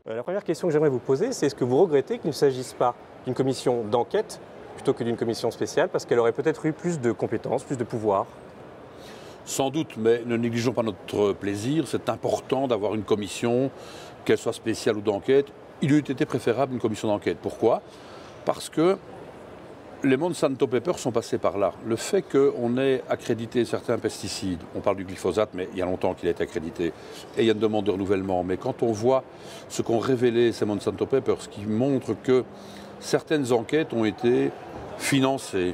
La première question que j'aimerais vous poser, c'est est-ce que vous regrettez qu'il ne s'agisse pas d'une commission d'enquête plutôt que d'une commission spéciale parce qu'elle aurait peut-être eu plus de compétences, plus de pouvoir? Sans doute, mais ne négligeons pas notre plaisir. C'est important d'avoir une commission, qu'elle soit spéciale ou d'enquête. Il eût été préférable une commission d'enquête. Pourquoi? Parce que les Monsanto Papers sont passés par là. Le fait qu'on ait accrédité certains pesticides, on parle du glyphosate, mais il y a longtemps qu'il a été accrédité, et il y a une demande de renouvellement. Mais quand on voit ce qu'ont révélé ces Monsanto Papers, qui montrent que certaines enquêtes ont été financées,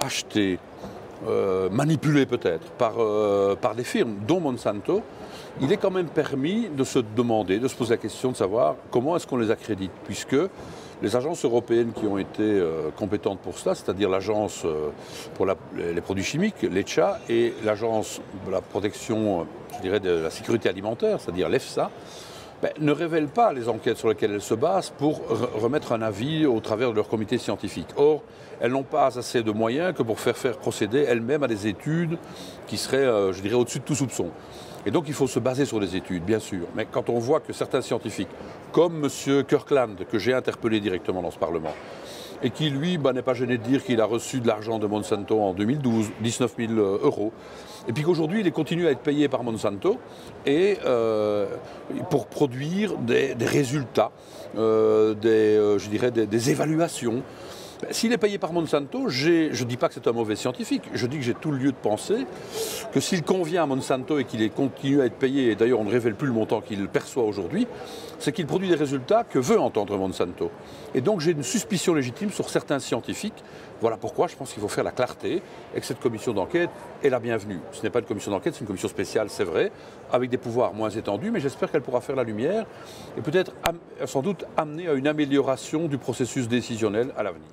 achetées, manipulées peut-être par des firmes, dont Monsanto, il est quand même permis de se demander, de se poser la question de savoir comment est-ce qu'on les accrédite, puisque les agences européennes qui ont été compétentes pour cela, c'est-à-dire l'agence pour les produits chimiques, l'ECHA, et l'agence de la protection, je dirais, de la sécurité alimentaire, c'est-à-dire l'EFSA, ne révèlent pas les enquêtes sur lesquelles elles se basent pour remettre un avis au travers de leur comité scientifique. Or, elles n'ont pas assez de moyens que pour faire procéder elles-mêmes à des études qui seraient, je dirais, au-dessus de tout soupçon. Et donc il faut se baser sur les études, bien sûr. Mais quand on voit que certains scientifiques, comme M. Kirkland, que j'ai interpellé directement dans ce Parlement, et qui, lui, n'est pas gêné de dire qu'il a reçu de l'argent de Monsanto en 2012, 19 000 euros, et puis qu'aujourd'hui, il continue à être payé par Monsanto et, pour produire des résultats, je dirais des évaluations. S'il est payé par Monsanto, je ne dis pas que c'est un mauvais scientifique, je dis que j'ai tout le lieu de penser que s'il convient à Monsanto et qu'il continue à être payé, et d'ailleurs on ne révèle plus le montant qu'il perçoit aujourd'hui, c'est qu'il produit des résultats que veut entendre Monsanto. Et donc j'ai une suspicion légitime sur certains scientifiques. Voilà pourquoi je pense qu'il faut faire la clarté et que cette commission d'enquête est la bienvenue. Ce n'est pas une commission d'enquête, c'est une commission spéciale, c'est vrai, avec des pouvoirs moins étendus, mais j'espère qu'elle pourra faire la lumière et peut-être sans doute amener à une amélioration du processus décisionnel à l'avenir.